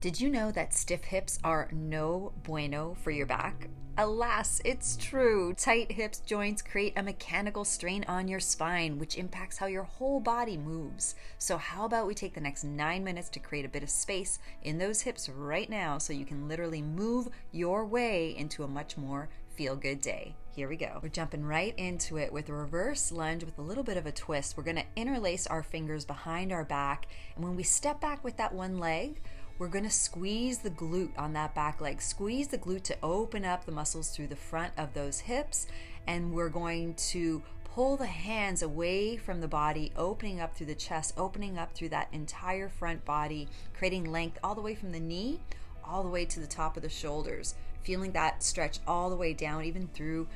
Did you know that stiff hips are no bueno for your back? Alas, it's true. Tight hips joints create a mechanical strain on your spine, which impacts how your whole body moves. So how about we take the next 9 minutes to create a bit of space in those hips right now so you can literally move your way into a much more feel-good day. Here we go. We're jumping right into it with a reverse lunge with a little bit of a twist. We're gonna interlace our fingers behind our back, and when we step back with that one leg, we're going to squeeze the glute on that back leg. Squeeze the glute to open up the muscles through the front of those hips. And we're going to pull the hands away from the body, opening up through the chest, opening up through that entire front body, creating length all the way from the knee, all the way to the top of the shoulders. Feeling that stretch all the way down, even through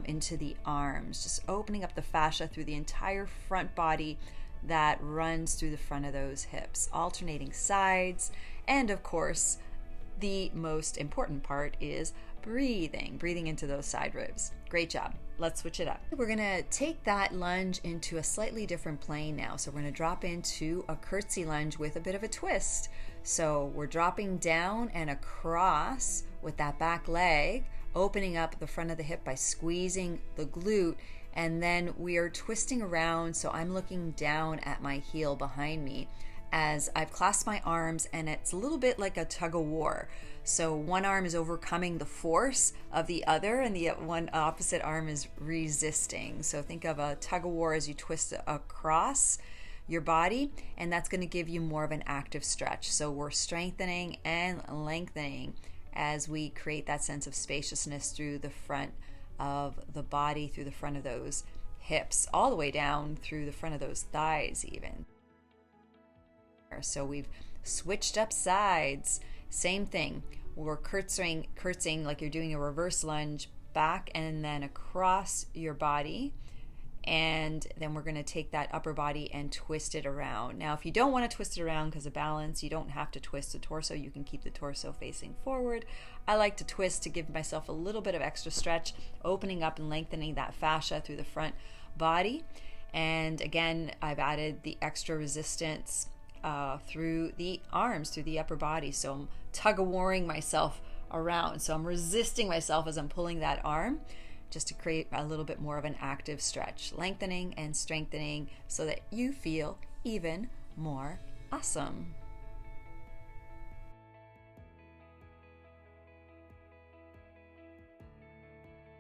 into the arms. Just opening up the fascia through the entire front body that runs through the front of those hips, alternating sides. And of course, the most important part is breathing into those side ribs. Great job. Let's switch it up. We're gonna take that lunge into a slightly different plane now. So we're gonna drop into a curtsy lunge with a bit of a twist. So we're dropping down and across with that back leg, opening up the front of the hip by squeezing the glute. And then we are twisting around, so I'm looking down at my heel behind me as I've clasped my arms, and it's a little bit like a tug of war. So one arm is overcoming the force of the other, and the one opposite arm is resisting. So think of a tug of war as you twist across your body, and that's going to give you more of an active stretch. So we're strengthening and lengthening as we create that sense of spaciousness through the front of the body, through the front of those hips, all the way down through the front of those thighs even. So we've switched up sides. Same thing. We're curtsying like you're doing a reverse lunge back and then across your body. And then we're going to take that upper body and twist it around. Now, if you don't want to twist it around because of balance, you don't have to twist the torso. You can keep the torso facing forward. I like to twist to give myself a little bit of extra stretch, opening up and lengthening that fascia through the front body. And again, I've added the extra resistance through the arms, through the upper body. So I'm tug-of-warring myself around. So I'm resisting myself as I'm pulling that arm, just to create a little bit more of an active stretch, lengthening and strengthening so that you feel even more awesome.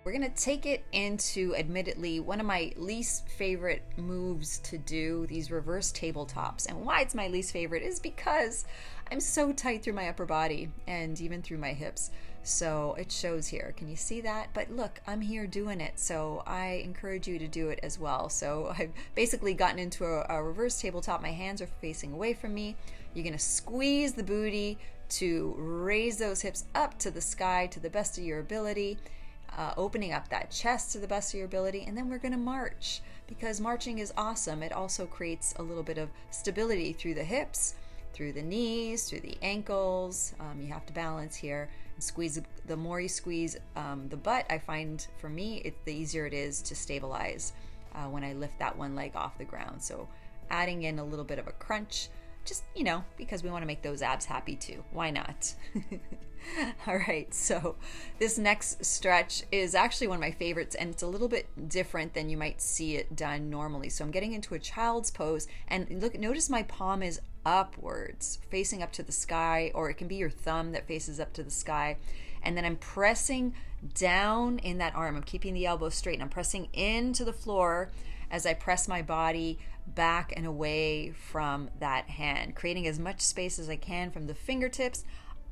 We're gonna take it into, admittedly, one of my least favorite moves to do, these reverse tabletops. And why it's my least favorite is because I'm so tight through my upper body and even through my hips. So it shows here. Can you see that? But look, I'm here doing it. So I encourage you to do it as well. So I've basically gotten into a reverse tabletop. My hands are facing away from me. You're gonna squeeze the booty to raise those hips up to the sky to the best of your ability. Opening up that chest to the best of your ability, and then we're going to march, because marching is awesome. It also creates a little bit of stability through the hips, through the knees, through the ankles. You have to balance here and squeeze. The more you squeeze the butt, I find for me, the easier it is to stabilize when I lift that one leg off the ground. So adding in a little bit of a crunch, just, because we want to make those abs happy too. Why not? All right, so this next stretch is actually one of my favorites, and it's a little bit different than you might see it done normally. So I'm getting into a child's pose, and look, notice my palm is upwards, facing up to the sky, or it can be your thumb that faces up to the sky. And then I'm pressing down in that arm. I'm keeping the elbow straight, and I'm pressing into the floor as I press my body back and away from that hand, creating as much space as I can from the fingertips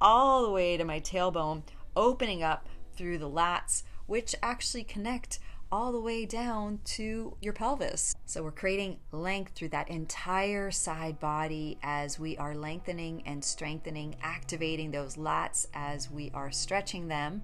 all the way to my tailbone, opening up through the lats, which actually connect all the way down to your pelvis. So we're creating length through that entire side body as we are lengthening and strengthening, activating those lats as we are stretching them.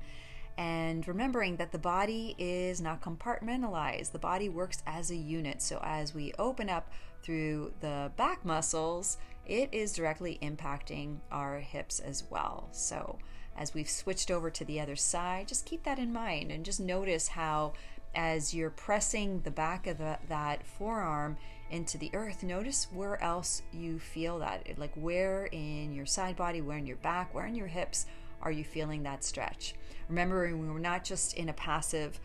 And remembering that the body is not compartmentalized. The body works as a unit. So as we open up through the back muscles, it is directly impacting our hips as well. So as we've switched over to the other side, just keep that in mind and just notice how as you're pressing the back of that forearm into the earth, notice where else you feel that. Like where in your side body, where in your back, where in your hips are you feeling that stretch? Remembering we're not just in a passive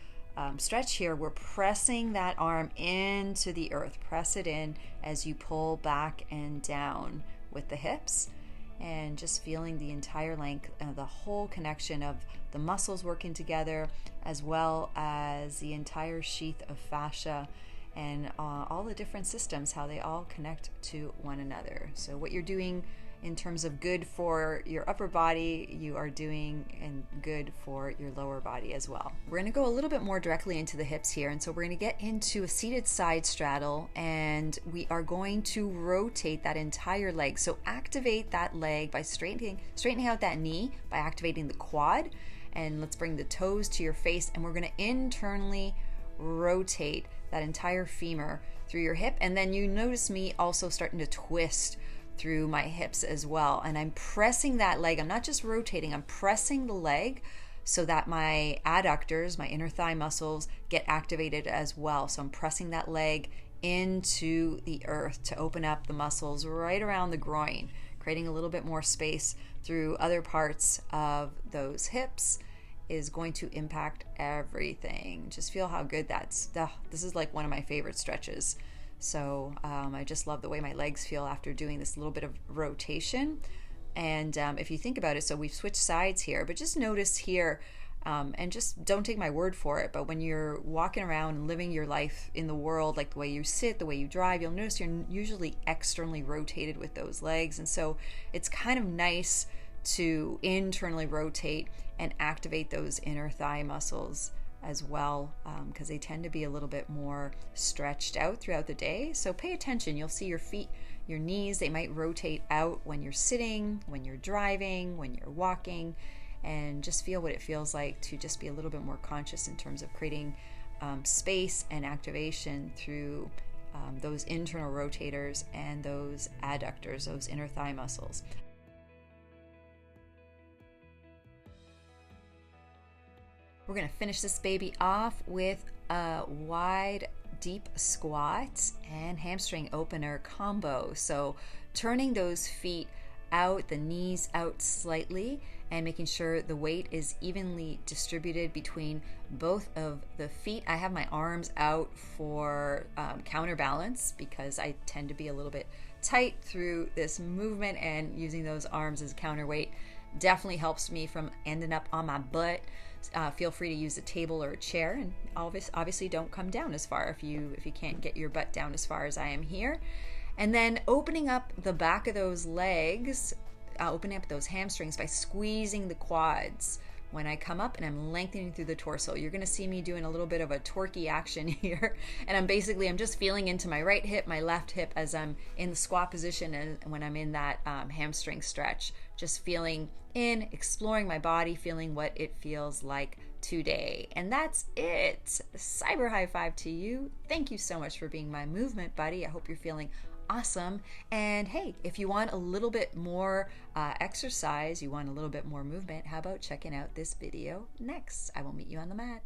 stretch here, we're pressing that arm into the earth. Press it in as you pull back and down with the hips, and just feeling the entire length, the whole connection of the muscles working together, as well as the entire sheath of fascia and all the different systems, how they all connect to one another. So what you're doing in terms of good for your upper body, you are doing and good for your lower body as well. We're going to go a little bit more directly into the hips here, and so we're going to get into a seated side straddle, and we are going to rotate that entire leg. So activate that leg by straightening out that knee by activating the quad, and let's bring the toes to your face, and we're going to internally rotate that entire femur through your hip. And then you notice me also starting to twist through my hips as well, and I'm pressing that leg. I'm not just rotating, I'm pressing the leg so that my adductors, my inner thigh muscles, get activated as well. So I'm pressing that leg into the earth to open up the muscles right around the groin, creating a little bit more space through other parts of those hips is going to impact everything. Just feel how good that's, this is like one of my favorite stretches. So I just love the way my legs feel after doing this little bit of rotation. And if you think about it, so we've switched sides here, but just notice here, and just don't take my word for it, but when you're walking around and living your life in the world, like the way you sit, the way you drive, you'll notice you're usually externally rotated with those legs. And so it's kind of nice to internally rotate and activate those inner thigh muscles as well, because they tend to be a little bit more stretched out throughout the day. So pay attention. You'll see your feet, your knees, they might rotate out when you're sitting, when you're driving, when you're walking, and just feel what it feels like to just be a little bit more conscious in terms of creating space and activation through those internal rotators and those adductors, those inner thigh muscles. We're going to finish this baby off with a wide, deep squat and hamstring opener combo. So turning those feet out, the knees out slightly, and making sure the weight is evenly distributed between both of the feet. I have my arms out for counterbalance because I tend to be a little bit tight through this movement, and using those arms as counterweight definitely helps me from ending up on my butt. Feel free to use a table or a chair, and obviously don't come down as far if you can't get your butt down as far as I am here. And then opening up the back of those legs, opening up those hamstrings by squeezing the quads when I come up, and I'm lengthening through the torso. You're going to see me doing a little bit of a torquey action here, and I'm just feeling into my right hip, my left hip as I'm in the squat position, and when I'm in that hamstring stretch, just feeling in, exploring my body, feeling what it feels like today. And that's it. Cyber high five to you. Thank you so much for being my movement buddy. I hope you're feeling awesome. And hey, if you want a little bit more exercise, you want a little bit more movement, how about checking out this video next? I will meet you on the mat.